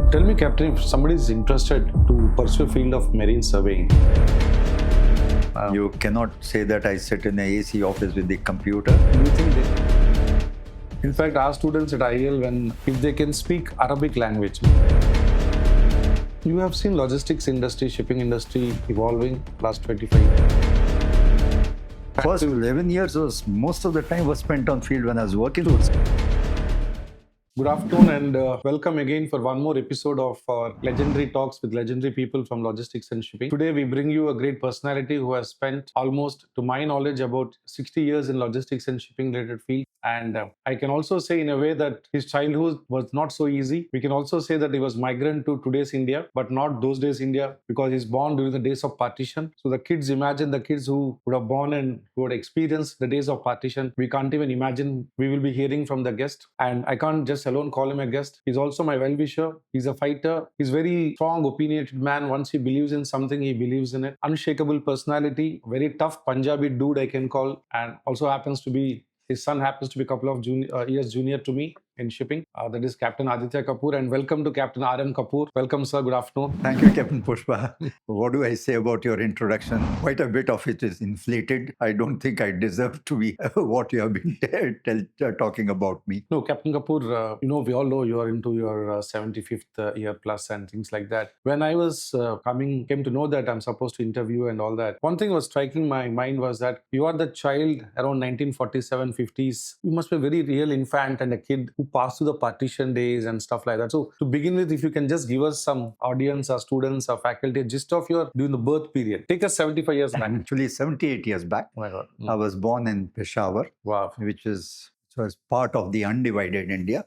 Tell me, Captain, if somebody is interested to pursue a field of marine surveying, You cannot say that I sit in a AC office with the computer. do you think they... In fact, our students at IIL, if they can speak Arabic language, you have seen logistics industry, shipping industry evolving last 25 years. First 11 years was most of the time was spent on field when I was working. Good afternoon and welcome again for one more episode of our legendary talks with legendary people from logistics and shipping. Today we bring you a great personality who has spent almost, to my knowledge, about 60 years in logistics and shipping related field. And I can also say in a way that his childhood was not so easy. We can also say that he was migrant to today's India, but not those days India, because he's born during the days of partition. So the kids, imagine the kids who would have born and who would experience the days of partition. We can't even imagine. We will be hearing from the guest. And I can't just alone call him a guest. He's also my well-wisher. He's a fighter. He's very strong, opinionated man. Once he believes in something, he believes in it. Unshakable personality, very tough Punjabi dude, I can call, and also happens to be, his son happens to be a couple of years junior to me in shipping. That is Captain Aditya Kapoor, and welcome to Captain R.M. Kapoor. Welcome, sir. Good afternoon. Thank you, Captain Pushpa. What do I say about your introduction? Quite a bit of it is inflated. I don't think I deserve to be what you have been talking about me. No, Captain Kapoor, we all know you are into your 75th year plus and things like that. When I was came to know that I'm supposed to interview and all that, one thing was striking my mind was that you are the child around 1947, 50s. You must be a very real infant and a kid who passed through the partition days and stuff like that. So to begin with, if you can just give us some audience or students or faculty a gist of your during the birth period. Take us 75 years back. Actually, 78 years back. Oh my God. I was born in Peshawar, Wow. which was part of the undivided India.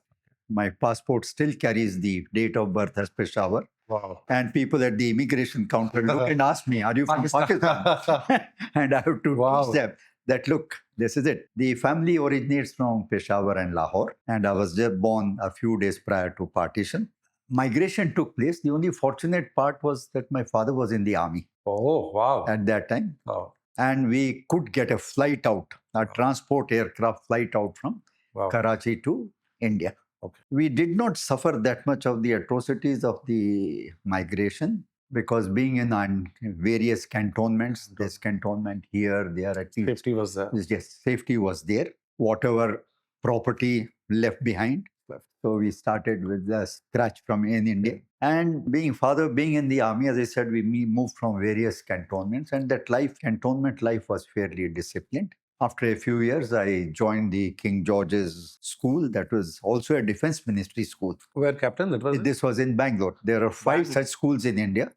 My passport still carries the date of birth as Peshawar. Wow. And people at the immigration counter look and ask me, are you from Pakistan? And I have to teach them that, look, this is it. The family originates from Peshawar and Lahore, and I was just born a few days prior to partition. Migration took place. The only fortunate part was that my father was in the army. Oh, wow. At that time. Wow. And we could get a flight out, a transport aircraft flight out from Karachi to India. Okay. We did not suffer that much of the atrocities of the migration, because being in various cantonments, this cantonment here, there, at least. Safety was there. Yes, safety was there. Whatever property left behind. So we started with the scratch from in India. And being in the army, as I said, we moved from various cantonments, and that cantonment life was fairly disciplined. After a few years, I joined the King George's School. That was also a Defense Ministry school. Where, Captain? This was in Bangalore. There are 5 such schools in India,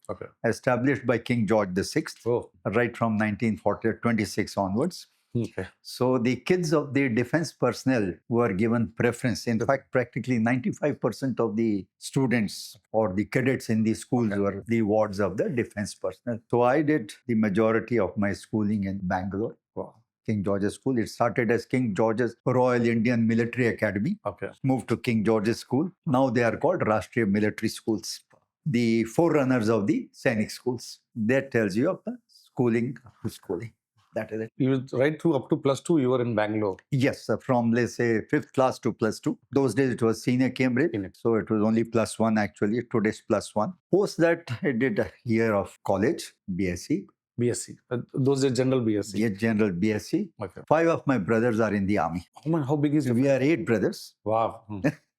established by King George VI, right from 1926 onwards. Okay. So the kids of the defense personnel were given preference. In fact, practically 95% of the students or the cadets in the schools were the wards of the defense personnel. So I did the majority of my schooling in Bangalore. Wow. King George's School. It started as King George's Royal Indian Military Academy. Okay. Moved to King George's School. Now they are called Rashtriya Military Schools. The forerunners of the Sainik schools. That tells you of the schooling. That is it. You right through up to +2, you were in Bangalore. Yes, from let's say 5th class to +2. Those days it was senior Cambridge. So it was only +1 actually. Today's +1. Post that I did a year of college, BSc. BSc. Those are general BSc. Yes, general BSc. Okay. 5 of my brothers are in the army. Oh man, how big is your We are 8 brothers. Wow.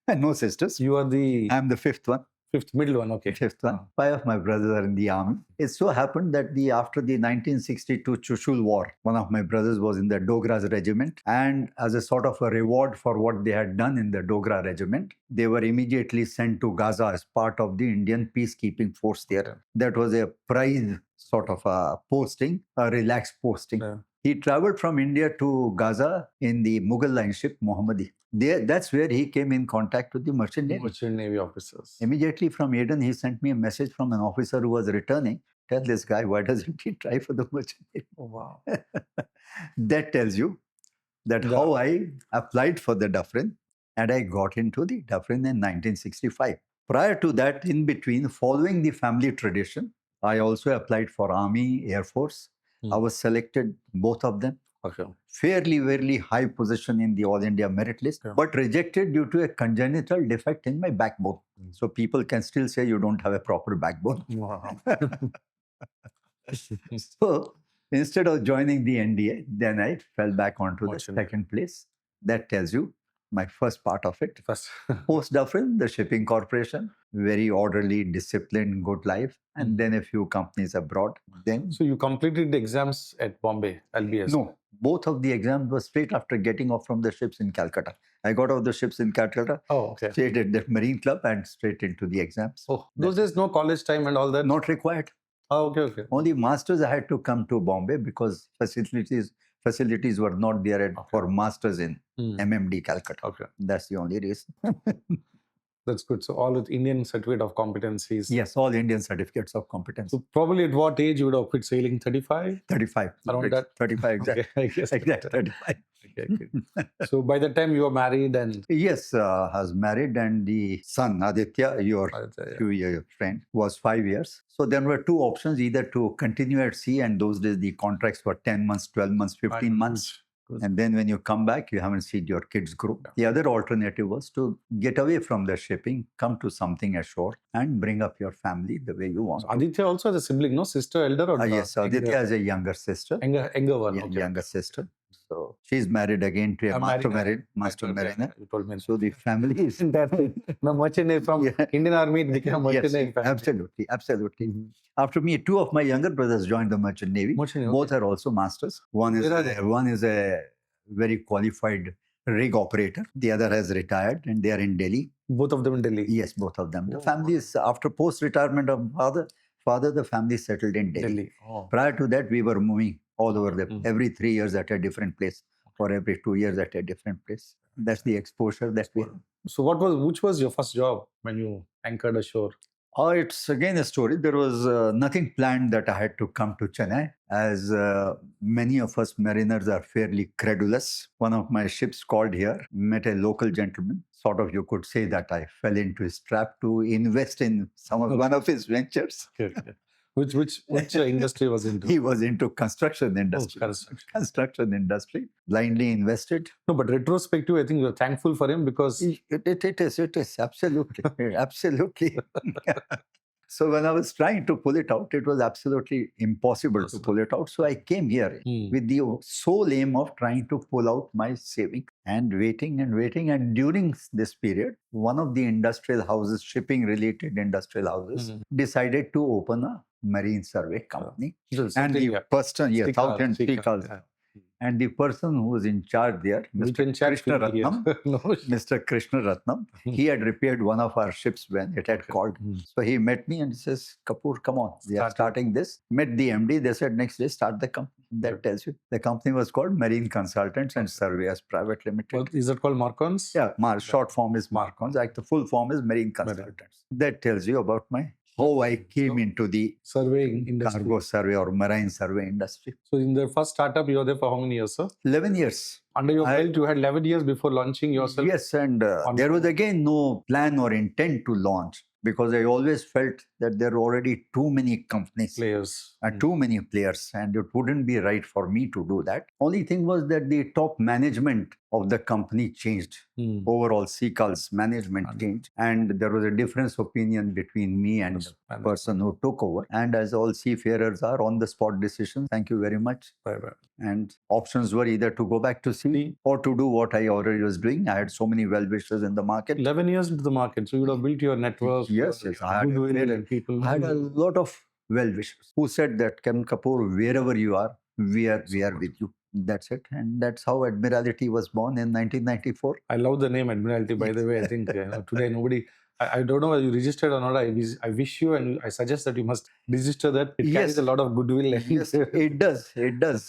And no sisters. You are I'm the 5th one. 5th, middle one, okay. 5th one. 5 of my brothers are in the army. It so happened that after the 1962 Chushul War, one of my brothers was in the Dogra's regiment. And as a sort of a reward for what they had done in the Dogra regiment, they were immediately sent to Gaza as part of the Indian peacekeeping force there. That was a prize sort of a posting, a relaxed posting. Yeah. He traveled from India to Gaza in the Mughal line ship Mohammadi. That's where he came in contact with the Merchant Navy. Merchant Navy officers. Immediately from Aden, he sent me a message from an officer who was returning. Tell this guy, why doesn't he try for the Merchant Navy? Oh, wow. That tells you that how I applied for the Dufferin, and I got into the Dufferin in 1965. Prior to that, in between, following the family tradition, I also applied for Army, Air Force. I was selected, both of them. Okay. Fairly high position in the All India merit list, Okay. but rejected due to a congenital defect in my backbone. So people can still say you don't have a proper backbone. Wow. So instead of joining the NDA, then I fell back onto the Merchant. second place. That tells you my first part of it. First. Post-Dufferin, the shipping corporation, very orderly, disciplined, good life. And then a few companies abroad. Then So you completed the exams at Bombay, LBS? no, both of the exams were straight after getting off from the ships in Calcutta. I got off the ships in Calcutta, Oh, okay. stayed at the Marine Club and straight into the exams. Oh, those days no college time and all that? Not required. Oh, okay. Only masters I had to come to Bombay because facilities were not there for masters in MMD Calcutta. Okay. That's the only reason. That's good. So all with Indian certificate of competencies. Yes, all Indian certificates of competence. So probably at what age you would have quit sailing? 35? 35. Around that? 35, exactly. Okay, I guess. Exactly, 35. Okay. So by the time you were married and... Yes, I was married and the son, Aditya, your friend, was 5 years. So there were two options, either to continue at sea, and those days the contracts were 10 months, 12 months, 15 months. And then when you come back, you haven't seen your kids grow. Yeah. The other alternative was to get away from the shipping, come to something ashore and bring up your family the way you want. So Aditya also has a sibling, no? Sister, elder or yes, Aditya has a younger sister. Younger one. Okay. Younger sister. So she's married again to a master mariner. You told me. So the family is... No, merchant name from Indian Army, it became merchant name family. Absolutely. After me, two of my younger brothers joined the Merchant Navy. Both are also masters. One is a very qualified rig operator. The other has retired and they are in Delhi. Both of them in Delhi? Yes, both of them. The family is, after post-retirement of father, the family settled in Delhi. Prior to that, we were moving all over every 3 years at a different place, or every 2 years at a different place. That's the exposure that we have. So which was your first job when you anchored ashore? It's again a story. There was nothing planned that I had to come to Chennai, as many of us mariners are fairly credulous. One of my ships called here, met a local gentleman. Sort of, you could say that I fell into his trap to invest in one of his ventures. Which industry was into? He was into construction industry. Construction industry. Blindly invested. No, but retrospective, I think you're thankful for him because... It is. Absolutely. Absolutely. So when I was trying to pull it out, it was absolutely impossible to pull it out. So I came here with the sole aim of trying to pull out my saving and waiting. And during this period, one of the industrial houses, shipping-related industrial houses, decided to open a marine survey company. And the person, and the person who was in charge there, Mr. Krishna Ratnam, he had repaired one of our ships when it had called. So he met me and he says, Kapoor, come on, we are starting this. Met the MD, they said, next day, start the company. That tells you. The company was called Marine Consultants and Surveyors Private Limited. Well, is that called Marcons? Yeah, short form is Marcons. The full form is Marine Consultants. That tells you about how I came into the surveying industry. Cargo survey or marine survey industry. So in the first startup, you were there for how many years, sir? 11 years. Under your belt, you had 11 years before launching yourself? Yes, and there was again no plan or intent to launch, because I always felt that there were already too many companies. Too many players, and it wouldn't be right for me to do that. Only thing was that the top management of the company changed. Overall, Seacal's management changed, and there was a difference opinion between me and the person who took over. And as all seafarers are, on the spot decisions. Thank you very much. Bye-bye. And options were either to go back to sea or to do what I already was doing. I had so many well-wishers in the market. 11 years into the market, so you would have built your network. Yes. I had a lot of well-wishers who said that, Kapoor, wherever you are, we are with you. That's it. And that's how Admiralty was born in 1994. I love the name Admiralty, by the way. I think today nobody... I don't know whether you registered or not. I wish you, and I suggest that you must register that. It carries a lot of goodwill. Yes, it does.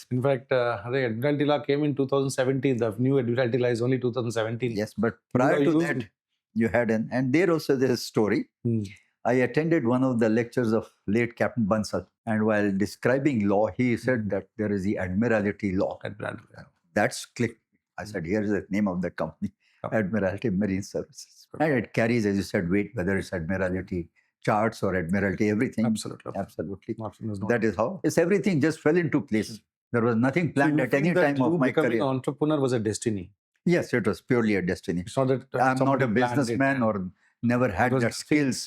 In fact, the Admiralty law came in 2017. The new Admiralty law is only 2017. Yes, but prior to that, you had and there also there is a story. I attended one of the lectures of late Capt. Bansal, and while describing law, he said that there is the Admiralty law. That's clicked. I said, here's the name of the company. Admiralty Marine Services. And it carries, as you said, weight, whether it's Admiralty charts or Admiralty, everything. Absolutely. That is how. Everything just fell into place. There was nothing So planned you at feel any that time of you my becoming career. an entrepreneur was a destiny. Yes, it was purely a destiny. It's not that I'm not somebody a planned it businessman and or never had was that nothing- skills.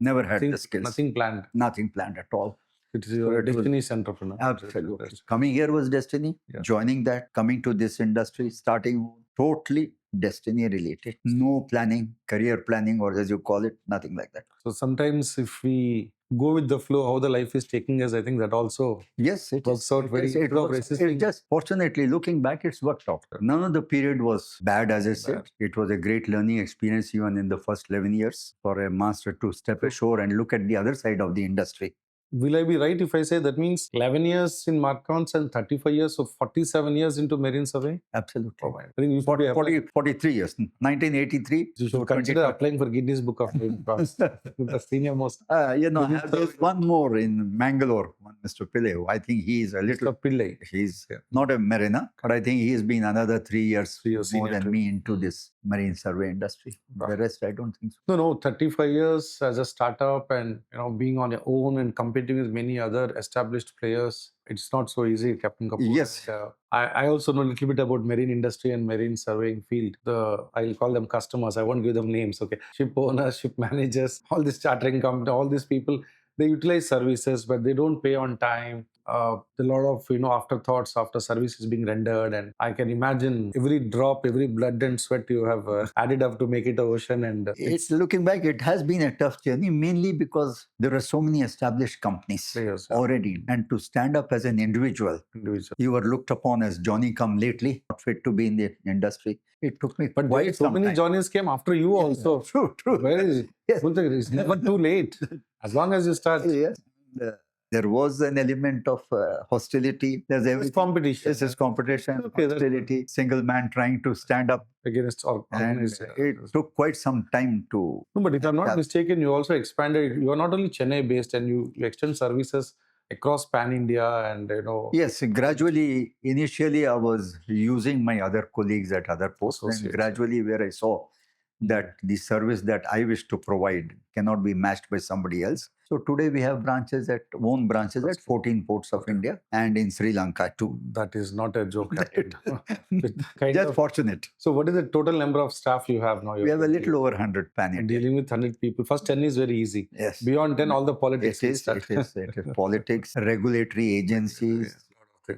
Never had the skills. nothing planned. Nothing planned at all. It is So your it was- destiny's entrepreneur. Absolutely. Coming here was destiny. Yeah. Joining that, coming to this industry, starting totally destiny related. No planning, career planning, or as you call it, nothing like that. So sometimes if we go with the flow, how the life is taking us, I think that also Yes, it works is. out It very is. It instead of works. resisting. It just, fortunately, looking back, it's worked out. None of the period was bad, as I said. Bad. It was a great learning experience, even in the first 11 years, for a master to step ashore and look at the other side of the industry. Will I be right if I say that means 11 years in Marcons and 35 years, so 47 years into marine surveying? Absolutely. Oh, I think you should be 43 years. 1983. You so should consider 20. applying for Guinness Book of Records. The senior most. There's one more in Mangalore, one Mr. Pillai, who I think he is a little. Mr. Pillai. He's Yeah. not a mariner, but I think he's been another 3 years, 3 years more senior than to- me into this marine survey industry. Wow. The rest, I don't think so. No, 35 years as a startup and being on your own and competing with many other established players. It's not so easy, Captain Kapoor. Yes. And, I also know a little bit about marine industry and marine surveying field. I'll call them customers. I won't give them names. Okay, ship owners, ship managers, all this chartering company, all these people. They utilize services, but they don't pay on time. A lot of afterthoughts after service is being rendered, and I can imagine every drop, every blood and sweat you have added up to make it an ocean. And It's looking back, it has been a tough journey, mainly because there are so many established companies players, already. And to stand up as an individual, individual. you were looked upon as Johnny come lately, not fit to be in the industry. It took me But quite so some many time. Johnnies came after you also. True. Where is it? Yes. It's never too late. As long as you start. Yes. There was an element of hostility. There's It's everything. competition. This is competition, Okay, that's hostility, single man trying to stand up. Against And organized. it took quite some time to. No, but if I'm not Yeah. mistaken, you also expanded. You are not only Chennai based, and you extend services across pan India, and Yes, gradually, initially, I was using my other colleagues at other posts, and Associates, gradually, where I saw that the service that I wish to provide cannot be matched by somebody else. So today we have own branches at 14 ports of India and in Sri Lanka too. that is not a joke. Captain. With kind Just of- fortunate. So, what is the total number of staff you have now? We have a little over 100 pan And India. dealing with 100 people. First 10 is very easy. Yes. Beyond 10, all the politics. It will is, start. it is politics, regulatory agencies.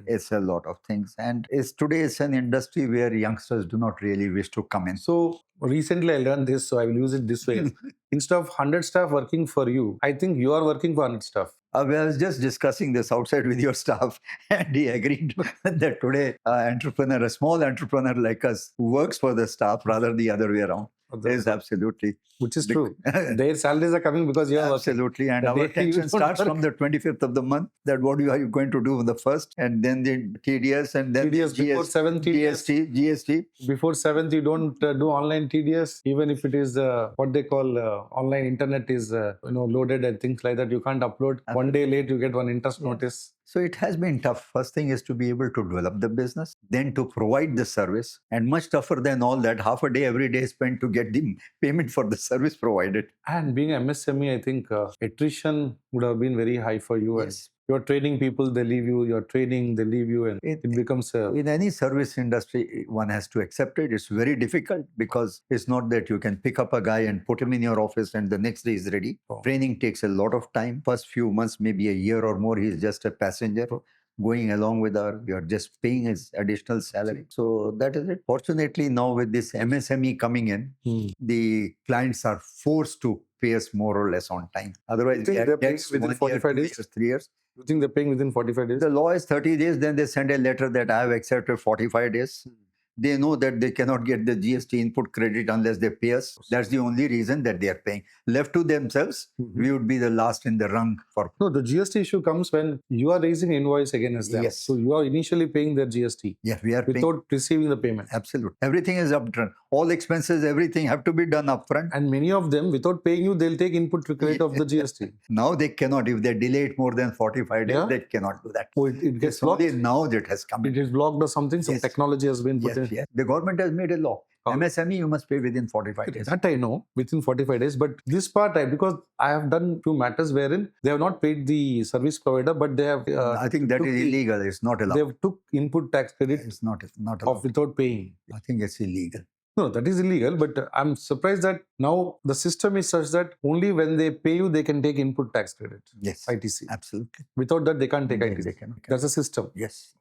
It's a lot of things. And today it's an industry where youngsters do not really wish to come in. So recently I learned this, so I will use it this way. Instead of 100 staff working for you, I think you are working for 100 staff. I was just discussing this outside with your staff, and he agreed that today a small entrepreneur like us who works for the staff rather the other way around is absolutely. Which is true. Their salaries are coming because you are working. Absolutely. And The our day you tension don't starts work. from the 25th of the month, that what are you going to do with the first, and then the TDS, and then TDS before 7th TDS. GST. Before 7th, you don't do online TDS, even if it is what they call online internet is loaded and things like that. You can't upload. One day late, you get one interest notice. So it has been tough. First thing is to be able to develop the business, then to provide the service, and much tougher than all that, half a day every day spent to get the payment for the service provided. And being MSME, I think attrition would have been very high for you. Yes. And you're training people, they leave you. You're training, they leave you. And it becomes a... In any service industry, one has to accept it. It's very difficult because it's not that you can pick up a guy and put him in your office and the next day is ready. Oh. Training takes a lot of time. First few months, maybe a year or more, he's just a passenger going along with you're just paying his additional salary. So that is it. Fortunately, now with this MSME coming in, the clients are forced to pay us more or less on time. Otherwise, You think we they're have paying debts within 1 year, 45 2 days? years, 3 years. You think they're paying within 45 days? The law is 30 days, then they send a letter that I have accepted 45 days. They know that they cannot get the GST input credit unless they pay us. That's the only reason that they are paying. Left to themselves, we would be the last in the rung for. No, the GST issue comes when you are raising invoice against them. Yes. So you are initially paying their GST Yeah, we are paying. without receiving the payment. Absolutely. Everything is upfront. All expenses, everything have to be done upfront. And many of them, without paying you, they'll take input credit of the GST. Now they cannot. If they delay it more than 45 days, Yeah? they cannot do that. Oh, it gets It's only blocked. now that has come It in. is blocked or something. Some Yes. technology has been put Yes, in. yes. The government has made a law. Oh. MSME, you must pay within 45 days. That I know, within 45 days. But this part, because I have done few matters wherein they have not paid the service provider, but they have. I think that is illegal. It's not allowed. They have took input tax credit It's not allowed. without paying. I think it's illegal. No, that is illegal. But I'm surprised that now the system is such that only when they pay you, they can take input tax credit. Yes, ITC. absolutely. Without that, they can't take They ITC. can. That's a system. Yes.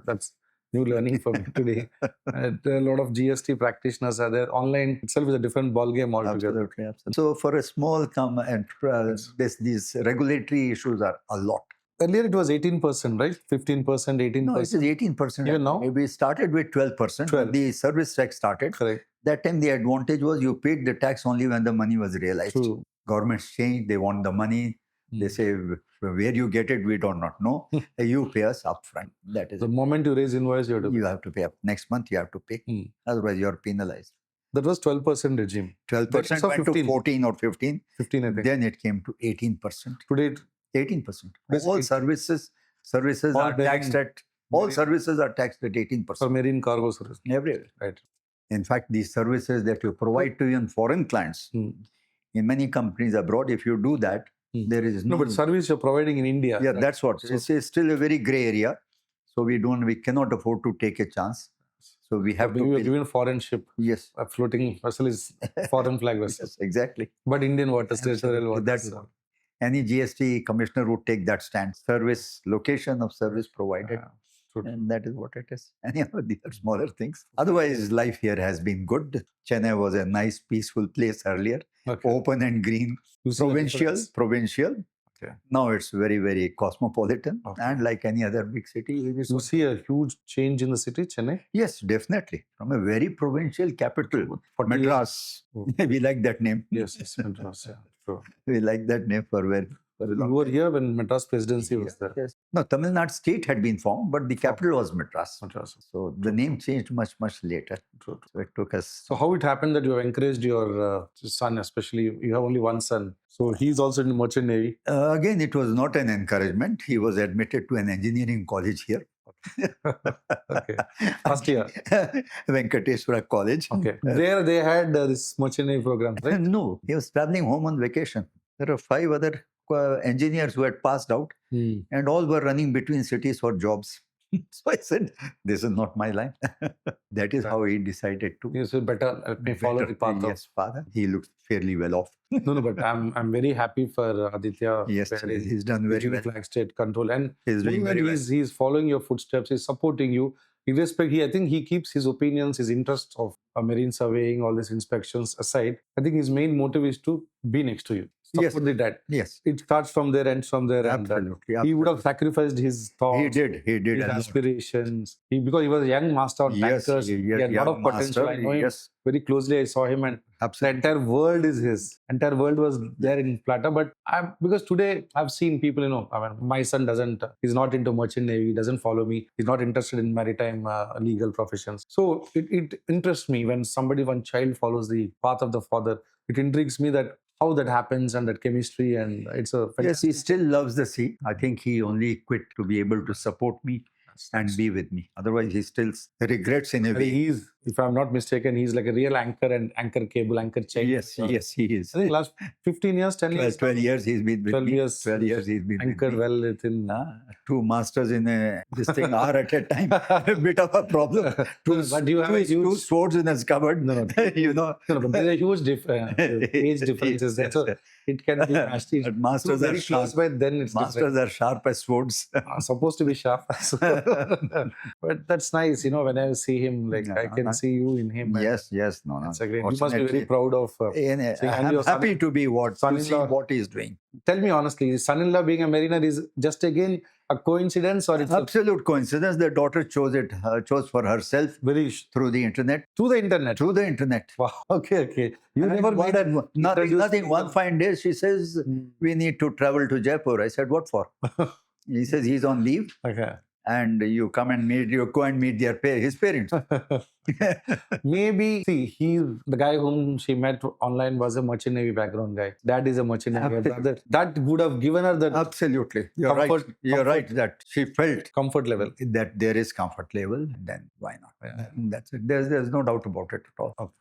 That's new learning for me today. And a lot of GST practitioners are there. Online itself is a different ballgame altogether. Absolutely. So for a small enterprise, these regulatory issues are a lot. Earlier it was 18%, right? 15%, 18%. No, it is 18%. Even now? We started with 12%. 12. When the service tax started. Correct. That time the advantage was you paid the tax only when the money was realized. True. Governments change, they want the money. They say, where you get it, we do not know. You pay us upfront. That is The it. moment you raise invoice, you have to You have to pay up. Next month, you have to pay. Otherwise, you are penalized. That was 12% regime. 12% So went 15. to 14 or 15. 15, I think. Then it came to 18%. Today, 18%. Yes, All it- services All are taxed at marine- services are taxed at for 18%. marine cargo service. Everywhere. Right. In fact, these services that you provide to even foreign clients, Hmm. in many companies abroad, if you do that, there is No, but service you're providing in India. Yeah, that's what. It's still a very gray area. So we cannot afford to take a chance. So we have Maybe to you're pay. given foreign ship. Yes. A floating vessel is foreign flag vessel. Yes, exactly. But Indian waters, Absolutely. territorial waters. That's what. Any GST commissioner would take that stand. Service, location of service provided. True. And that is what it is. Any of the smaller things. Otherwise, life here has been good. Chennai was a nice, peaceful place earlier. Okay. Open and green. You see the difference? Provincial. Okay. Now it's very, very cosmopolitan. Okay. And like any other big city. You see a huge change in the city, Chennai? Yes, definitely. From a very provincial capital, 40 Madras. years. We like that name. Yes, Madras. Yeah. True. We like that name for very You long were time. here when Madras presidency was there. Yes. No, Tamil Nadu state had been formed, but the capital was Madras. Madras. So the name changed much, much later. True. So it took us. So how it happened that you have encouraged your son, especially you have only one son, so he's also in the merchant navy. Again, it was not an encouragement. He was admitted to an engineering college here. Okay. First year. Venkateswara College. Okay. There they had this merchant navy program, right? No, he was traveling home on vacation. There are 5 other engineers who had passed out and all were running between cities for jobs. So I said, this is not my line. That is how he decided to. You said better let me follow the path of. Yes, father. He looks fairly well off. No, but I'm very happy for Aditya. Yes, where he's done very well. Flag state control, and He's doing very well. he's following your footsteps. He's supporting you. I think he keeps his opinions, his interests of marine surveying, all these inspections aside. I think his main motive is to be next to you. Yes. Support the dad. Yes, It starts from there, ends from there. absolutely. And he would have sacrificed his thoughts. He did. His a lot. aspirations. Because he was a young master of Yes, tankers. He had a lot of young potential. master, I know him yes, very closely. I saw him, and the absolutely. entire world is his. Entire world was there in Plata. But because today I've seen people, my son he's not into merchant navy, doesn't follow me. He's not interested in maritime legal professions. So it interests me when one child follows the path of the father. It intrigues me that how that happens and that chemistry, and it's a Yes, he still loves the sea. I think he only quit to be able to support me and be with me. Otherwise, he still regrets in a way. He's, if I'm not mistaken, he's like a real anchor and anchor cable, anchor chain. Yes, he is. I think last 15 years, 10 years. 12 years he's been with 12 me. years. 12 years he's been Anchor with me. well within. 2 masters in this thing are at a time. A bit of a problem. But you have a Two huge. swords in his cupboard. No, but there's a huge age differences there. So it can be nasty. But masters are very close sharp. by, then it's Masters are sharp as swords. supposed to be sharp. But that's nice, when I see him, like I can see you in him. and Yes. No. It's a great. You must be Fortunately, very proud of. and and your I'm happy to be to see son-in-law- what he's doing. Tell me honestly, his son-in-law being a mariner is just again a coincidence, or it's Absolute coincidence. The daughter chose for herself very through the internet. through the internet? Through the internet. Wow. Okay. You And never made a nothing. One fine day, she says, we need to travel to Jaipur. I said, what for? He says he's on leave, Okay. and you go and meet his parents. Maybe, see, he's the guy whom she met online was a merchant navy background guy. Dad is a merchant navy Absolutely. brother. That would have given her that Absolutely. You're comfort, right. You're comfort. right that she felt comfort level. that there is comfort level, then why not? Yeah. That's it. There's no doubt about it at all.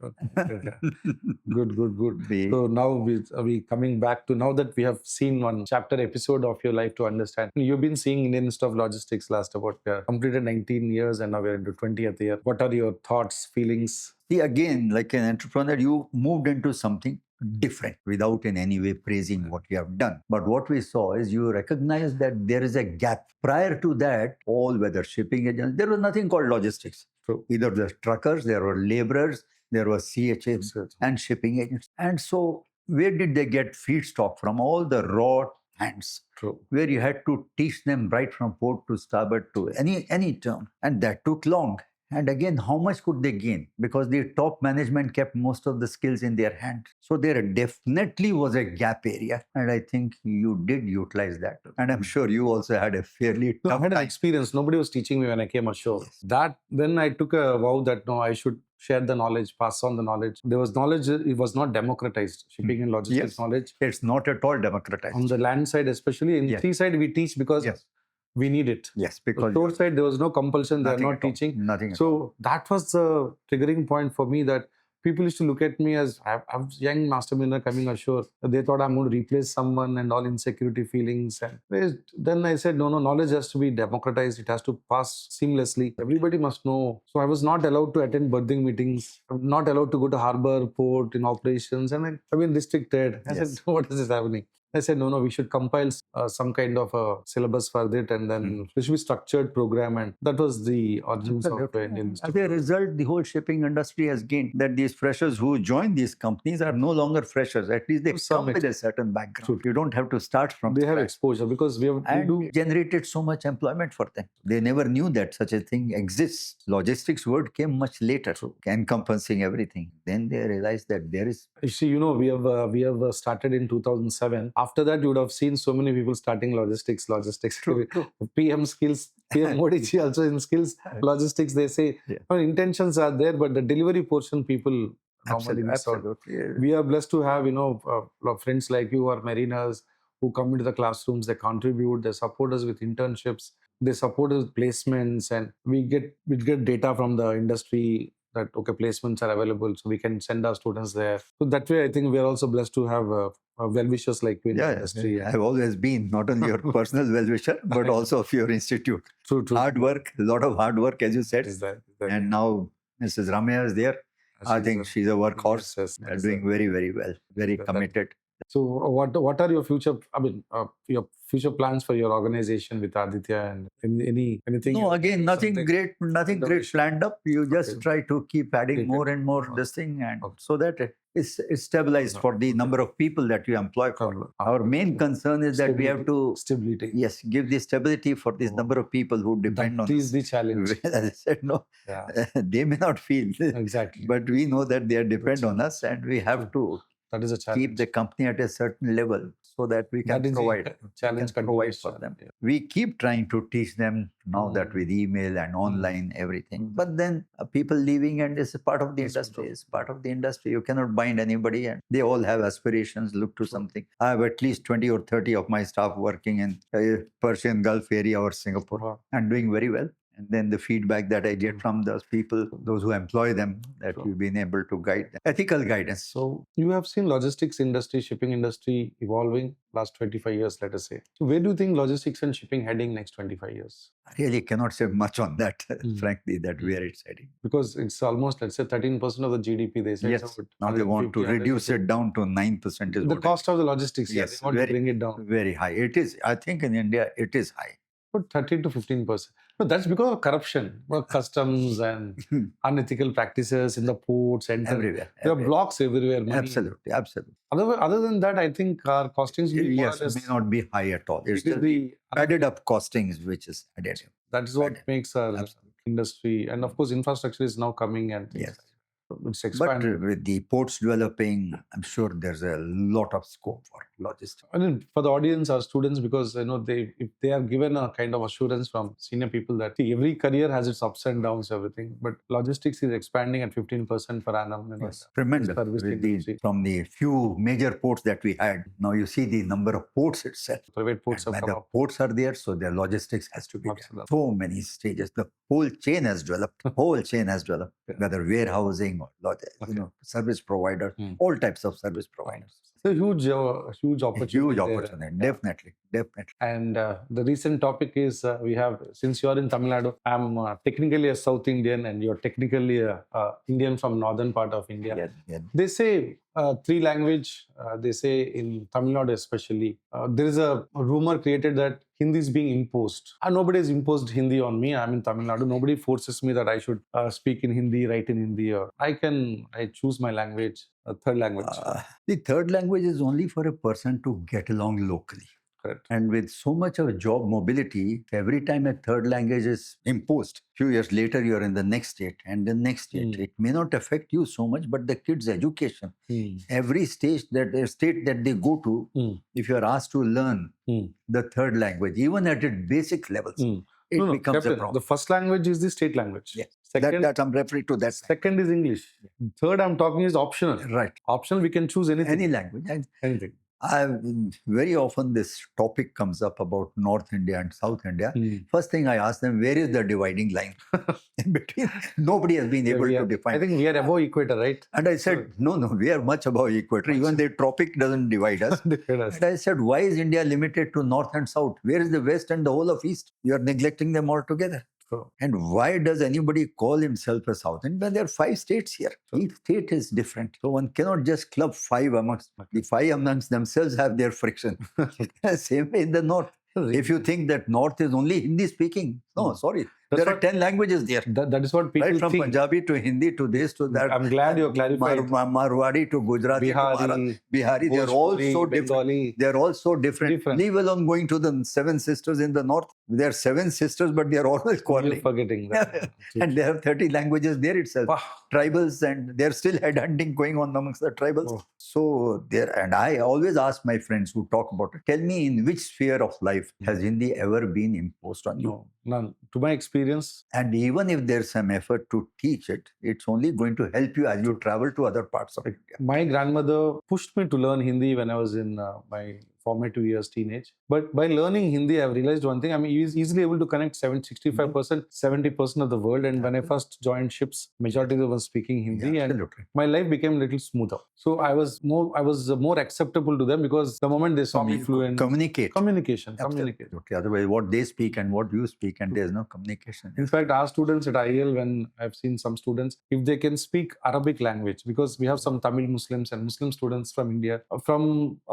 Good, good, good. We- So now we coming back to, now that we have seen one chapter episode of your life to understand. You've been seeing Indian Institute of Logistics last about completed 19 years and now we're into 20th year. What are your thoughts, feelings? See, again, like an entrepreneur, you moved into something different without in any way praising what you have done. But what we saw is you recognize that there is a gap. Prior to that, all whether shipping agents, there was nothing called logistics. True. Either the truckers, there were laborers, there were CHAs and shipping agents. And so where did they get feedstock from? All the raw hands. True. Where you had to teach them right from port to starboard to any term. And that took long. And again, how much could they gain? Because the top management kept most of the skills in their hands. So there definitely was a gap area. And I think you did utilize that. And I'm sure you also had a fairly No, I tough had an time. experience. Nobody was teaching me when I came ashore. Yes. That then I took a vow that no, I should share the knowledge, pass on the knowledge. There was knowledge, it was not democratized. Shipping and logistics Yes. knowledge. It's not at all democratized. On the land side, especially in Yes. sea side, we teach because Yes. we need it. Yes, The because shore side, there was no compulsion. They are nothing not at all. teaching. Nothing at all. So that was the triggering point for me, that people used to look at me as I'm young master miner coming ashore. They thought I'm going to replace someone and all insecurity feelings. And then I said, no, knowledge has to be democratized. It has to pass seamlessly. Everybody must know. So I was not allowed to attend berthing meetings. I'm not allowed to go to harbor, port, in operations. And I've been restricted. I Yes. said, what is this happening? I said, no, we should compile some kind of a syllabus for it, and then there should be structured program. And that was the origins of Indian As a result, the whole shipping industry has gained that these freshers who join these companies are no longer freshers. At least they To some come with a certain background. True. You don't have to start from They have scratch. exposure because we And do. generated so much employment for them. They never knew that such a thing exists. Logistics word came much later, encompassing everything. Then they realized that there is. You see, we have started in 2007. After that, you would have seen so many people starting logistics. True. PM skills, PM Modi ji also in skills, logistics. They say intentions are there, but the delivery portion people normally miss out. Absolutely. We are blessed to have friends like you who are mariners who come into the classrooms. They contribute. They support us with internships. They support us with placements, and we get data from the industry that placements are available, so we can send our students there. So that way, I think we are also blessed to have well-wishers like you in the industry. I've always been not only your personal well-wisher, but also of your institute. True. Hard work, a lot of hard work, as you said. Is that. And now Mrs. Ramya is there. I think she's a workhorse. Yes, Doing very, very well. Very committed. So what are your future? Your future plans for your organization with Aditya, and anything? No, again, nothing something- great planned up. You just Okay. try to keep adding Okay. more and more this thing, and Okay. so that it's stabilized for the number of people that you employ. Our main concern is that we have to stability. yes give the stability for this number of people who depend on That is us. the challenge. As I said, no, Yeah, they may not feel, exactly. but we know that they depend on us, and we have to That is a challenge. keep the company at a certain level so that we can That is the provide. challenge. can provide continuous for challenge, them. We keep trying to teach them now that Mm. with email and online everything. Mm. But then people leaving, and it's a part of the Yes, industry. true. It's part of the industry. You cannot bind anybody, and they all have aspirations. Look to something. I have at least 20 or 30 of my staff working in Persian Gulf area or Singapore Wow. and doing very well. And then the feedback that I get from those people, those who employ them, that Sure. you've been able to guide them. Ethical guidance. So you have seen logistics industry, shipping industry evolving last 25 years, let us say. So where do you think logistics and shipping heading next 25 years? I really cannot say much on that, Mm. frankly, that where it's heading. Because it's almost, let's say, 13% of the GDP. They say Yes. Now they want to reduce it down to 9%. Is The what cost of the logistics, Yes, they want to bring it down. very high. It is. I think in India it is high. But 13 to 15%. No, that's because of corruption, customs and unethical practices in the ports and Everywhere. there are blocks everywhere. Money. Absolutely. Other than that, I think our costings will be more or Yes, less- may not be high at all. It's it will just be added up costings, which is added. that is what added. makes our Absolutely. industry, and of course infrastructure is now coming and things Yes. like It's But expanded. with the ports developing, I'm sure there's a lot of scope for logistics. I mean, for the audience or students, because if they are given a kind of assurance from senior people that see, every career has its ups and downs, everything, but logistics is expanding at 15% per annum. Yes, tremendous. service With industry. from the few major ports that we had, now you see the number of ports itself. Private ports And have when come the up. ports are there, so their logistics has to be there. Absolutely. So many stages. The whole chain has developed. Whole chain has developed. Yeah. Whether warehousing or Okay. service provider, all types of service providers. So huge opportunity. Huge there. opportunity. Definitely. And the recent topic is we have, since you are in Tamil Nadu, I'm technically a South Indian and you're technically a Indian from northern part of India. Yes. They say three language, they say in Tamil Nadu especially, there is a rumor created that Hindi is being imposed. Nobody has imposed Hindi on me. I'm in Tamil Nadu. Nobody forces me that I should speak in Hindi, write in Hindi. Or I choose my language, a third language. The third language is only for a person to get along locally. Correct. And with so much of job mobility, every time a third language is imposed, few years later you're in the next state and the next state. It may not affect you so much, but the kids' education, every state that they go to, if you're asked to learn the third language, even at its basic levels, it becomes Captain, a problem. the first language is the state language. Yes. Second, that I'm referring to that. Second is English. Third, I'm talking is optional. Right. Optional, we can choose anything. Any language. Anything. Very often this topic comes up about North India and South India. First thing I ask them, where is the dividing line in between? Nobody has been able to define. I think we are above equator, right? And I said, no, we are much above equator. Even the tropic doesn't divide us. And I said, why is India limited to North and South? Where is the West and the whole of East? You are neglecting them altogether. And why does anybody call himself a South Indian? Well, there are 5 states here. Each state is different. So one cannot just club 5 amongst. The 5 amongst themselves have their friction. Same way in the North. If you think that North is only Hindi speaking, no, sorry. There are 10 languages there. That is what people think. Right from Punjabi to Hindi to this to that. I'm glad you clarified. Marwadi to Gujarati to Bihari. They're all so different. They're all so different. Leave alone going to the 7 sisters in the north. There are 7 sisters, but they are always quarreling. You're forgetting that. And there are 30 languages there itself. Wow. Tribals, and they're still headhunting going on amongst the tribals. Oh. So there, and I always ask my friends who talk about it, tell me in which sphere of life has Hindi ever been imposed on you? No, none. To my experience. And even if there's some effort to teach it, it's only going to help you as you travel to other parts of India. My grandmother pushed me to learn Hindi when I was in my formative years, teenage. But by learning Hindi, I've realized one thing. I'm easily able to connect 65%, 70% of the world. And when I first joined ships, majority of them were speaking Hindi, and my life became a little smoother. So I was more acceptable to them because the moment they saw me fluent, communication. Otherwise, what they speak and what you speak, and there's no communication. In fact, our students at IIL, when I've seen some students, if they can speak Arabic language, because we have some Tamil Muslims and Muslim students from India,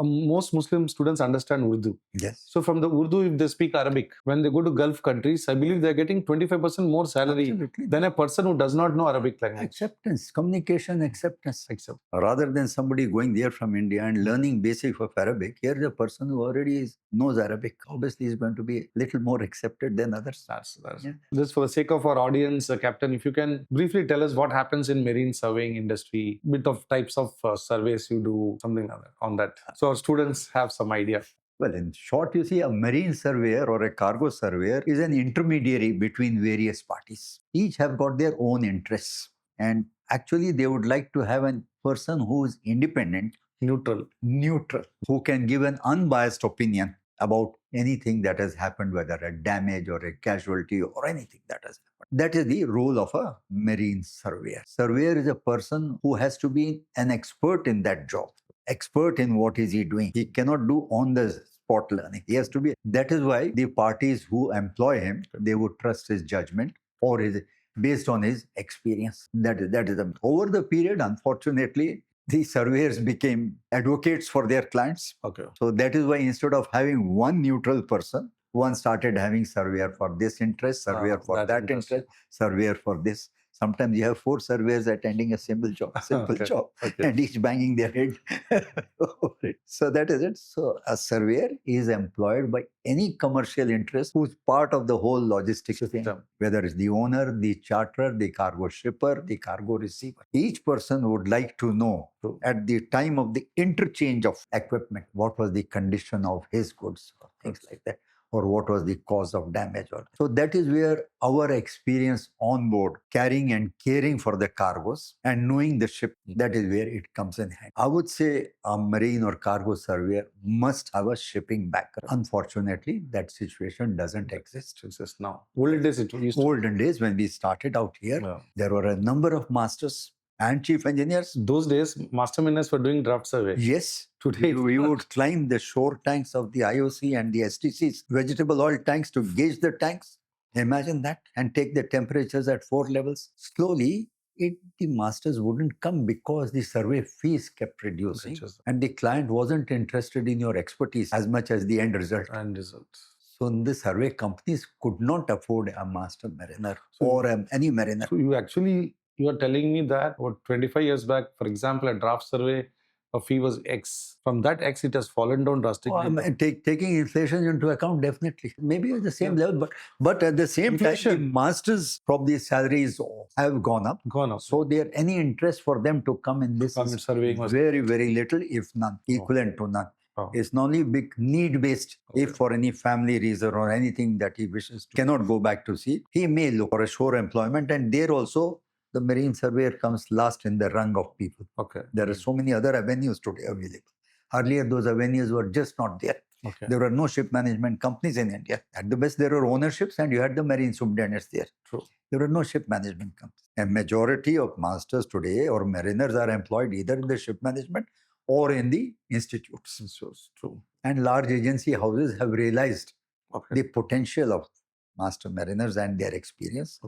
most Muslim students understand Urdu. Yes. So from the Urdu, if they speak Arabic, when they go to Gulf countries, I believe they're getting 25% more salary than a person who does not know Arabic language. Acceptance, communication, acceptance. Rather than somebody going there from India and learning basic of Arabic, here the person who already knows Arabic obviously is going to be a little more accepted than others. Just for the sake of our audience, Captain, if you can briefly tell us what happens in marine surveying industry, bit of types of surveys you do, something like that, on that. So our students have some idea. Well, in short, you see, a marine surveyor or a cargo surveyor is an intermediary between various parties. Each have got their own interests. And actually, they would like to have a person who is independent, neutral, who can give an unbiased opinion about anything that has happened, whether a damage or a casualty or anything that has happened. That is the role of a marine surveyor. Surveyor is a person who has to be an expert in that job. Expert in what is he doing. He cannot do on the spot learning. He has to be. That is why the parties who employ him, they would trust his judgment or based on his experience. That is over the period, unfortunately, the surveyors became advocates for their clients. So that is why instead of having one neutral person, one started having surveyor for this interest, surveyor for that interest, surveyor for this. Sometimes you have 4 surveyors attending a simple job, Okay. job, Okay. and each banging their head over it. So that is it. So a surveyor is employed by any commercial interest who's part of the whole logistics System. thing, whether it's the owner, the charterer, the cargo shipper, the cargo receiver. Each person would like to know True. at the time of the interchange of equipment, what was the condition of his goods, or things like that, or what was the cause of damage. So that is where our experience on board, carrying and caring for the cargoes and knowing the ship, that is where it comes in hand. I would say a marine or cargo surveyor must have a shipping background. Unfortunately, that situation doesn't exist. Exist now. Olden days it used to. Olden days, when we started out here, Yeah. there were a number of masters and chief engineers. Those days, master miners were doing draft survey. Yes. Today, we would climb the shore tanks of the IOC and the STC's vegetable oil tanks to gauge the tanks. Imagine that. And take the temperatures at 4 levels. Slowly, the masters wouldn't come because the survey fees kept reducing. And the client wasn't interested in your expertise as much as the end result. So the survey companies could not afford a master mariner or any mariner. So you are telling me that 25 years back, for example, a draft survey, a fee was X. From that X, it has fallen down drastically. Taking inflation into account, definitely. Maybe at the same level, but at the same time, the masters, probably salaries have gone up. So there any interest for them to come in this is surveying very, very little, if none, equivalent to none. It's only big need-based. If for any family reason or anything that he wishes to, cannot go back to sea, he may look for a shore employment, and there also the marine surveyor comes last in the rung of people. There are so many other avenues today available. Earlier, those avenues were just not there. There were no ship management companies in India. At the best, there were ownerships, and you had the marine superintendents there. True. There were no ship management companies. A majority of masters today or mariners are employed either in the ship management or in the institutes. True. And large agency houses have realized the potential of master mariners and their experience.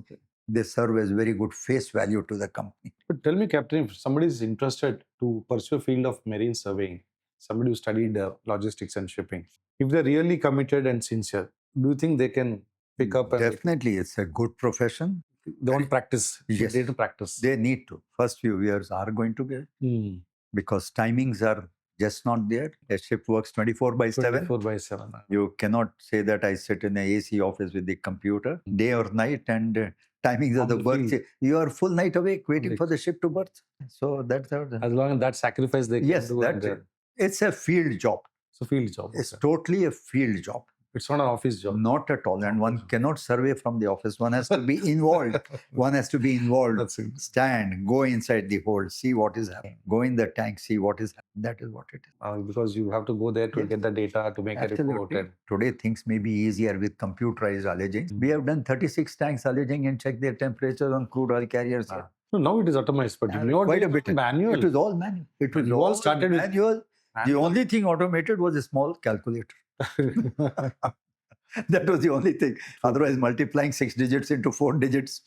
They serve as very good face value to the company. But tell me, Captain, if somebody is interested to pursue a field of marine surveying, somebody who studied logistics and shipping, if they're really committed and sincere, do you think they can pick up? Definitely, it's a good profession. They want practice. Yes. They need to practice. They need to. First few years are going to be because timings are just not there. A ship works 24/7. 24/7. You cannot say that I sit in an AC office with the computer day or night and timings of the berth. You are full night awake waiting for the ship to berth. So that's how. As long as that sacrifice they can do. Yes, it's a field job. It's a field job. It's totally a field job. It's not an office job. Not at all. And one cannot survey from the office. One has to be involved. One has to be involved. That's it. Stand, go inside the hold, see what is happening. Go in the tank, see what is happening. That is what it is. Because you have to go there to get the data, to make a report. And today things may be easier with computerized alleging. We have done 36 tanks alleging and checked their temperatures on crude oil carriers. So now it is automated, but quite a bit manual. It was all manual. It was all started manual. The only thing automated was a small calculator. That was the only thing. Otherwise, multiplying 6 digits into 4 digits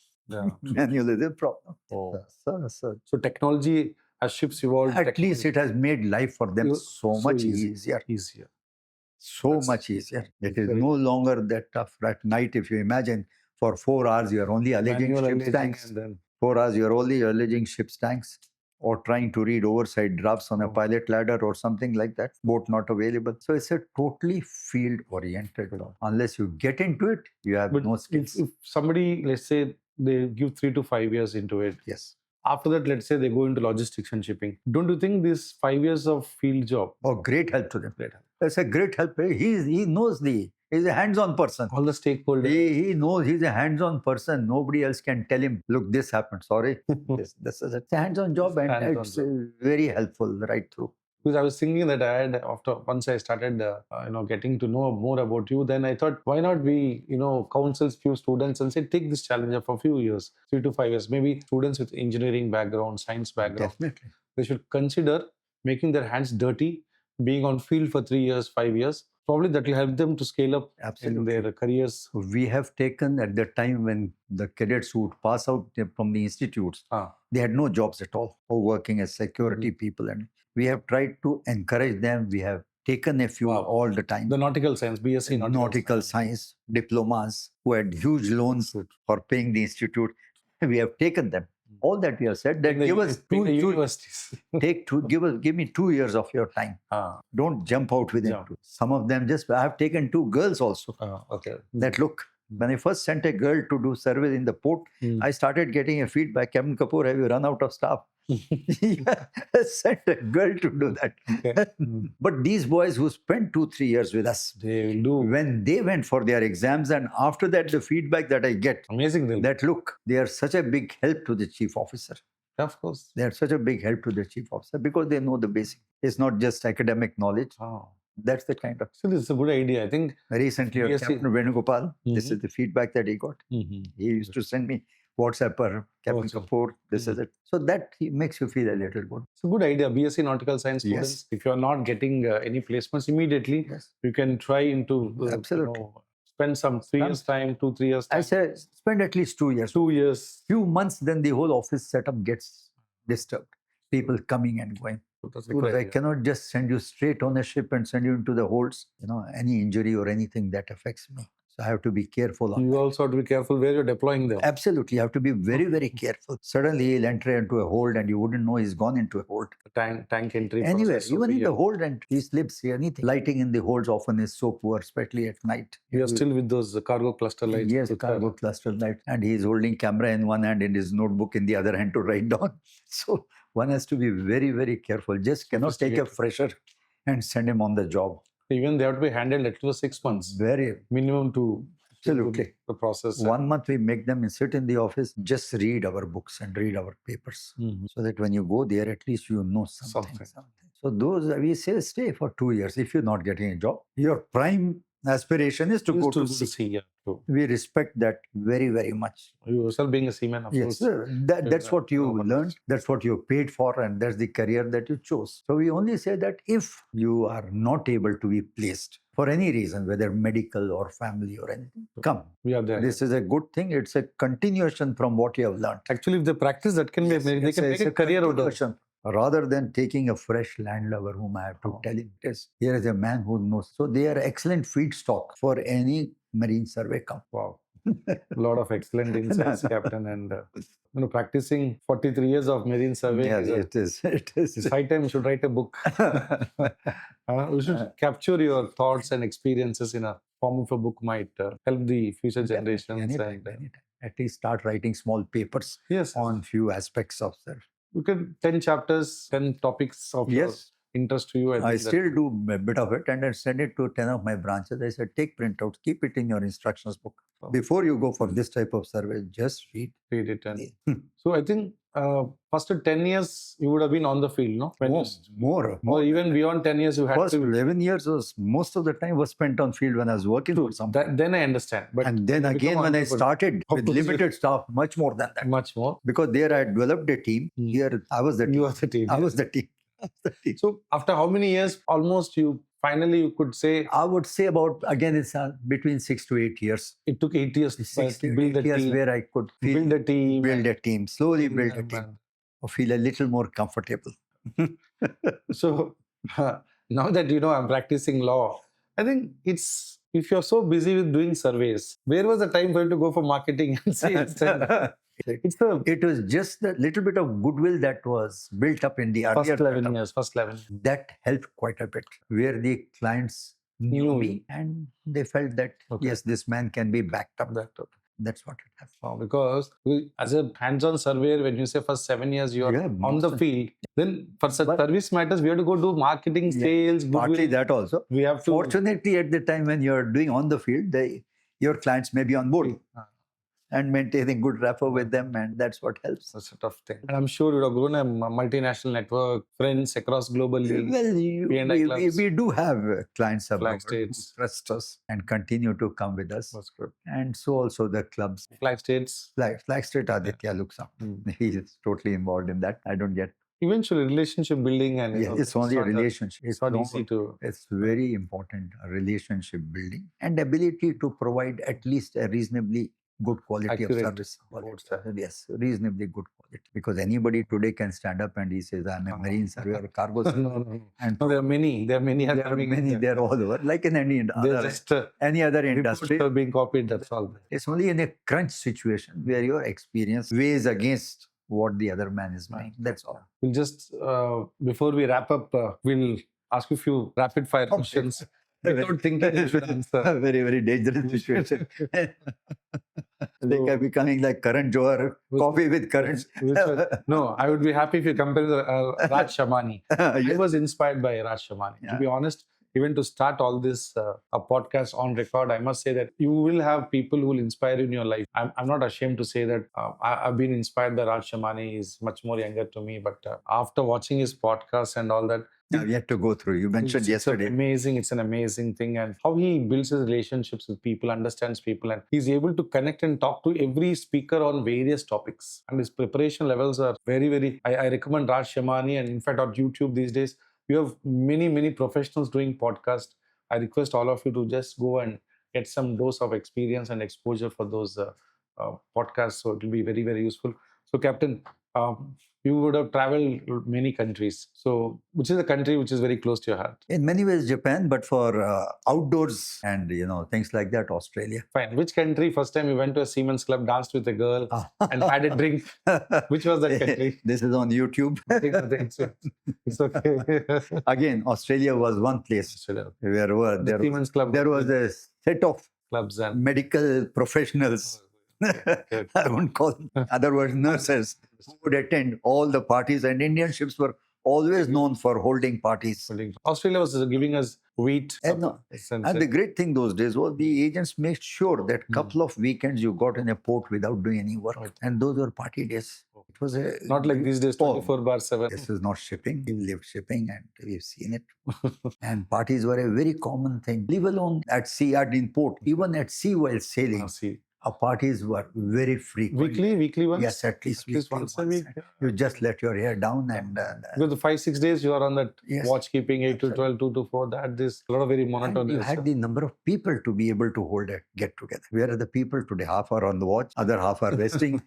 manual is a problem. So technology, as ships evolved, at least it has made life for them so much easier. So much easier. It is no longer that tough. At night, if you imagine, for 4 hours you are only alleging ship's tanks. 4 hours you are only alleging ship's tanks, or trying to read oversight drafts on a pilot ladder or something like that. Boat not available. So it's a totally field-oriented job. Unless you get into it, you have no skills. If somebody, let's say, they give 3 to 5 years into it. Yes. After that, let's say they go into logistics and shipping. Don't you think this 5 years of field job? Oh, great help to them. It's a great help. He knows he's a hands-on person. All the stakeholders. He knows he's a hands-on person. Nobody else can tell him, look, this happened. Sorry. This is it's a hands-on job, and it's very helpful right through. Because I was thinking that once I started, getting to know more about you, then I thought, why not we, counsel few students and say, take this challenge up for a few years, 3 to 5 years, maybe students with engineering background, science background. Definitely. They should consider making their hands dirty, being on field for 3 years, 5 years. Probably that will help them to scale up in their careers. We have taken at the time when the cadets would pass out from the institutes, they had no jobs at all, or working as security people. And we have tried to encourage them. We have taken a few all the time. The nautical science, BSc nautical science, diplomas, who had huge loans for paying the institute. We have taken them. All that we have said, that give us in the two, universities. give me 2 years of your time. Don't jump out within Jump. two. Some of them I have taken 2 girls also. Okay. That look, when I first sent a girl to do service in the port, I started getting a feedback, Captain Kapoor, have you run out of staff? Yeah, I sent a girl to do that. Okay. But these boys who spent 2-3 years with us, They will do. when they went for their exams, and after that, the feedback that I get, Amazing. that look, they are such a big help to the chief officer. Of course. They are such a big help to the chief officer because they know the basic. It's not just academic knowledge. That's the kind of. So this is a good idea. I think Recently, BSc Captain Venugopal, this is the feedback that he got. He used to send me WhatsApp, Captain Kapoor, this is it. So that makes you feel a little good. It's a good idea. BSc Nautical Science students, Yes. if you are not getting any placements immediately, Yes. you can try into Absolutely. spend some 3 years time, 2-3 years time. I say spend at least 2 years. 2 years. Few months, then the whole office setup gets disturbed. People coming and going. That's a good Because I idea. cannot just send you straight on a ship and send you into the holds. Any injury or anything that affects me. So I have to be careful. You also have to be careful where you're deploying them. Absolutely, you have to be very, very careful. Suddenly he'll enter into a hold and you wouldn't know he's gone into a hold. Tank entry. Anywhere, process even over in here. the hold and he slips, anything. Lighting in the holds often is so poor, especially at night. You are still with those cargo cluster lights. Yes, cargo cluster light. And he's holding camera in one hand and his notebook in the other hand to write down. So one has to be very, very careful. Just cannot take a fresher and send him on the job. Even they have to be handled at least 6 months. Very. Minimum to Absolutely. the process. 1 month we make them sit in the office, just read our books and read our papers. So that when you go there, at least you know something. So those, we say, stay for 2 years. If you're not getting a job, your prime aspiration is to go to sea. Yeah, true. We respect that very, very much. You yourself being a seaman, of Yes, course. that's what you learned. That's what you paid for, and that's the career that you chose. So we only say that if you are not able to be placed for any reason, whether medical or family or anything, come. We are there. This is a good thing. It's a continuation from what you have learned. Actually, if they practice, that can be they can make a career out of it. Rather than taking a fresh landlubber whom I have to tell him, here is a man who knows. So they are excellent feedstock for any marine survey company. Wow. A lot of excellent insights, Captain. And practicing 43 years of marine survey. Yes, it is. It's high time you should write a book. We should capture your thoughts and experiences in a form of a book, might help the future generations. Anytime. At least start writing small papers on few aspects of that. You can 10 chapters, 10 topics of your interest to you. I still do a bit of it and I send it to 10 of my branches. I said, take printouts, keep it in your instructions book. Before you go for this type of survey, just read it. So I think first 10 years you would have been on the field, no? More. Or even beyond 10 years you had First to. 11 years was most of the time was spent on field when I was working for something. Then I understand. But and then again when I started with limited staff, much more than that. Much more. Because there I had developed a team. Here I was the team. You were the team. I was the team. So after how many years almost you could say? I would say about, again, it's between 6 to 8 years. It took 8 years to build a team. Where I could build a team. Slowly build a team. Or feel a little more comfortable. So now that I'm practicing law, I think it's, if you're so busy with doing surveys, where was the time for you to go for marketing and sales? It was just the little bit of goodwill that was built up in the first 11 years. That helped quite a bit, where the clients knew me and they felt that, yes, this man can be backed up. That's what it happened. Because as a hands-on surveyor, when you say first 7 years you are on the field, then for such service matters, we have to go do marketing, sales, goodwill. Partly that also. We have to. Fortunately, at the time when you're doing on the field, your clients may be on board and maintaining good rapport with them, and that's what helps. That's a tough thing. And I'm sure you have grown a multinational network, friends across globally. Well, we do have clients abroad who trust us and continue to come with us. That's good. And so also the clubs. Flag States. Flag State Aditya looks up. He is totally involved in that. I don't get. Eventually, relationship building and it's only a relationship. It's not easy to. It's very important, a relationship building and ability to provide at least a reasonably good quality Accurate. of service. Yes, reasonably good quality. Because anybody today can stand up and he says, I'm a marine surveyor or cargo surveyor. No. And No, there are many. There are many. there are many, they're all over. Like in any other, just any other reports industry. are being copied. That's all. It's only in a crunch situation where your experience weighs against what the other man is doing. That's all. We'll just, before we wrap up, we'll ask you a few rapid fire Okay. questions. Without thinking, you should answer. A very, very dangerous situation. Like I'm becoming like Karan Johar, coffee with currents. No, I would be happy if you compare the Raj Shamani. I was inspired by Raj Shamani. Yeah. To be honest, even to start all this a podcast on record, I must say that you will have people who will inspire you in your life. I'm not ashamed to say that I've been inspired by Raj Shamani. He's much more younger to me. But after watching his podcast and all that, I've yet to go through. You mentioned yesterday. It's an amazing thing. And how he builds his relationships with people, understands people, and he's able to connect and talk to every speaker on various topics. And his preparation levels are very, very... I recommend Raj Shamani, and in fact on YouTube these days, you have many professionals doing podcasts. I request all of you to just go and get some dose of experience and exposure for those podcasts. So it will be very, very useful. So Captain, you would have traveled many countries. So which is a country which is very close to your heart? In many ways, Japan, but for outdoors and, things like that, Australia. Fine. Which country, first time you went to a Seamen's Club, danced with a girl and had a drink? Which was that country? This is on YouTube. It's okay. Again, Australia was one place where Seamen's Club. there was a set of clubs and medical professionals. I won't call them, other words, nurses, who would attend all the parties, and Indian ships were always known for holding parties. Australia was giving us wheat. And the great thing those days was the agents made sure that couple of weekends you got in a port without doing any work. Right. And those were party days. It was not like these days, 24/7. This is not shipping. We lived shipping and we've seen it. And parties were a very common thing. Leave alone at sea, in port, even at sea while sailing. Our parties were very frequent. Weekly ones? Yes, at least once a week. You just let your hair down and... because the 5-6 days you are on that watch keeping, 8 to 12, 2 to 4, that is a lot of very monotonous. And you had the number of people to be able to hold a get together. Where are the people today? Half are on the watch, other half are resting.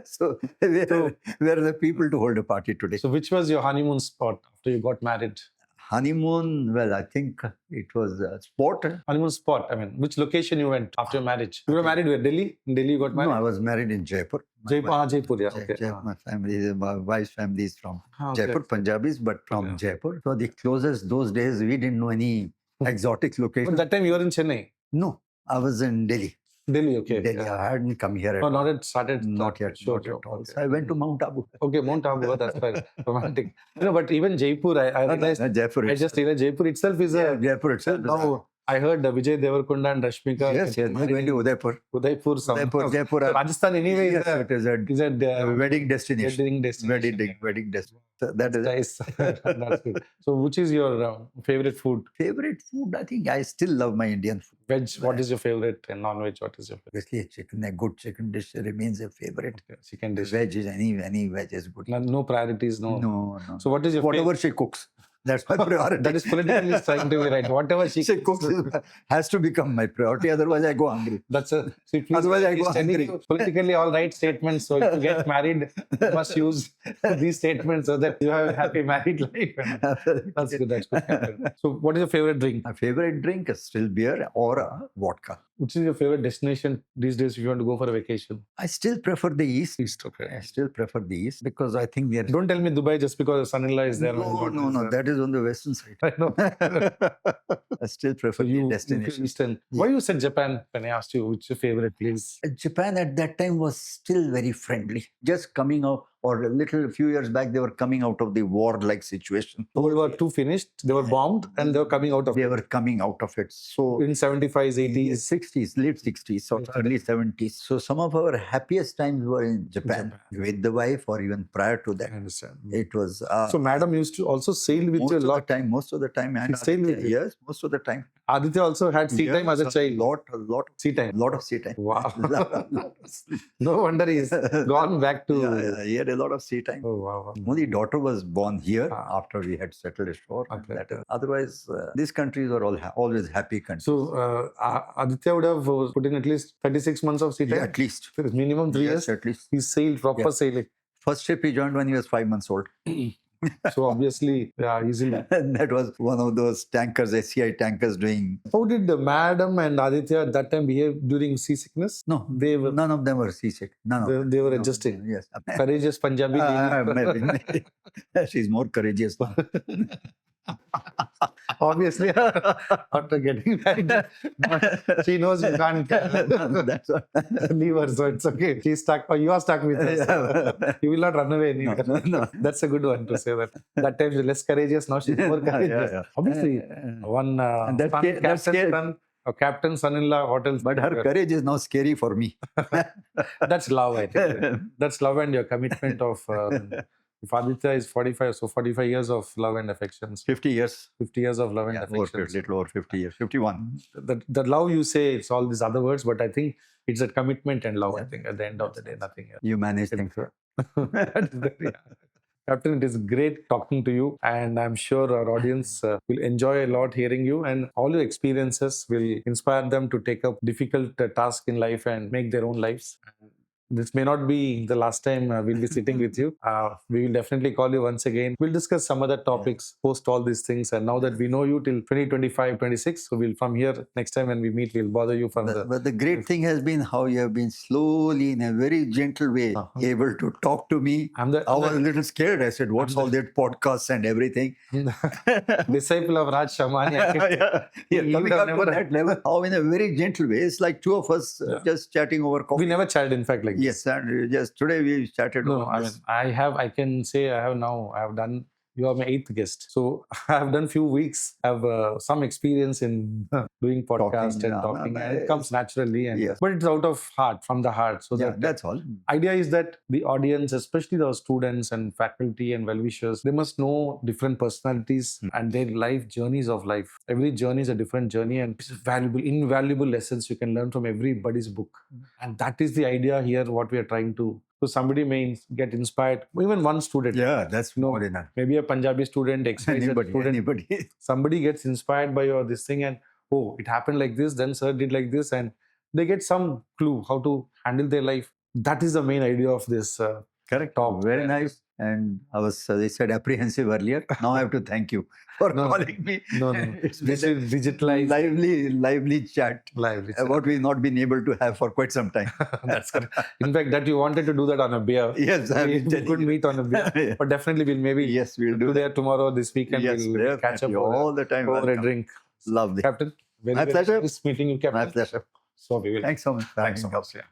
So where are the people to hold a party today? So which was your honeymoon spot after you got married? Honeymoon, well, I think it was a sport. Honeymoon spot, I mean, which location you went after your marriage? You were married where? Delhi? In Delhi you got married? No, I was married in Jaipur. Jaipur, yeah. Okay. My family, my wife's family is from Jaipur, Punjabis, but from Jaipur. So the closest those days, we didn't know any exotic location. But that time you were in Chennai? No, I was in Delhi. Delhi, okay. Delhi, I hadn't come here at all. Not yet started? Not yet. Sure. So I went to Mount Abu. Okay, Mount Abu, that's fine. Romantic. But even Jaipur, I realized... Jaipur. I just realized Jaipur itself is a... Jaipur itself. I heard Vijay Devarkonda and Rashmika. Yes, they're going to Udaipur. Jaipur. Rajasthan anyway is a wedding destination. Wedding destination. So that is nice. That's good. So which is your favorite food? Favorite food? I think I still love my Indian food. Veg, what is your favorite? And non-veg, what is your favorite? Obviously, chicken, a good chicken dish remains a favorite. Okay. Chicken dish. Veg is any veg is good. No priorities, no. No. So what is your whatever she cooks? That's my priority. That is politically trying to be right. Whatever she cooks has to become my priority. Otherwise, I go hungry. Otherwise, I go hungry. Politically all right statements. So if you get married, you must use these statements so that you have a happy married life. That's good. So what is your favorite drink? My favorite drink is still beer or vodka. Which is your favorite destination these days if you want to go for a vacation? I still prefer the East. Okay. I still prefer the East because I think we are... Don't tell me Dubai just because your son-in-law is there. No. That is on the western side. I know. I still prefer the destination. Eastern. Why you said Japan when I asked you which your favorite place? Japan at that time was still very friendly. Just coming out, or a few years back, they were coming out of the war-like situation. World War II finished, they were bombed and they were coming out of it. They were coming out of it. So in 75s, 80s? 60s, late 60s, or early 70s. So some of our happiest times were in Japan. With the wife or even prior to that. I understand. It was... so madam used to also sail with you a lot? Most of the time. And sail with you? Yes, most of the time. Aditya also had sea time as a child? A lot of sea time. Lot of sea time. Wow. No wonder he's gone back to... He had a lot of sea time. Oh, wow. Only daughter was born here Ah. after we had settled ashore. Okay. Otherwise, these countries are all always happy countries. So, Aditya would have put in at least 36 months of sea time? Yeah, at least. Minimum 3 Yes, years? at least. He sailed, proper Yeah. sailing. First ship he joined when he was 5 months old. So, obviously, yeah, easily. And that was one of those tankers, SCI tankers doing. How did Madam and Aditya at that time behave during seasickness? No, none of them were seasick. None of them. They were No, adjusting. Yes. Courageous Punjabi lady. Maybe. She's more courageous now. Obviously, after getting married, she knows you can't That's what. leave her, so it's okay. She's stuck, or you are stuck with her. You will not run away anywhere. No. That's a good one to say that. That time she's less courageous, now she's more courageous. Yeah. Obviously, one And that's captain's scary. son, a captain's son-in-law hotels. But her courage is now scary for me. That's love, I think. That's love and your commitment of. If Aditya is 45, so 45 years of love and affections. 50 years. 50 years of love and Yeah, affections. little over 50 years. 51. The love you say, it's all these other words, but I think it's a commitment and love. I think at the end of the day, nothing else. You manage things. Captain, it is great talking to you, and I'm sure our audience will enjoy a lot hearing you, and all your experiences will inspire them to take up difficult tasks in life and make their own lives. This may not be the last time we'll be sitting with you. We will definitely call you once again. We'll discuss some other topics post all these things. And now that we know you till 2025, 26, so we'll from here, next time when we meet, we'll bother you from But the great thing has been how you have been slowly, in a very gentle way, able to talk to me. I was a little scared. I said, what's all that podcasts and everything? Disciple of Raj Shamani. Coming up to that level, how in a very gentle way. It's like two of us just chatting over coffee. We never chatted, in fact, like this. Yes, and just today we chatted. No, I can say I have done, you are my 8th guest. So I have done few weeks, I have some experience in doing podcast and talking. And it comes naturally. And, But it's out of heart, from the heart. So that's all. Idea is that the audience, especially the students and faculty and well-wishers, they must know different personalities and their life journeys of life. Every journey is a different journey, and it's invaluable lessons you can learn from everybody's book. And that is the idea here, what we are trying to. So somebody may get inspired, even one student. Yeah, that's more enough. Maybe a Punjabi student, anybody. Somebody gets inspired by your this thing, and oh, it happened like this, then sir did like this, and they get some clue how to handle their life. That is the main idea of this correct talk. Very nice. And I was, as I said, apprehensive earlier. Now I have to thank you for calling me. No. It's This is digitalized. lively chat. What we've not been able to have for quite some time. That's correct. In fact, that you wanted to do that on a beer. Yes, we couldn't meet on a beer. But definitely we'll we'll do today or tomorrow, this weekend, we'll catch up all the time over a drink. Lovely. Captain, my pleasure. Nice meeting you, Captain. My pleasure. So we will. Thanks so much. Thanks so much. Yeah.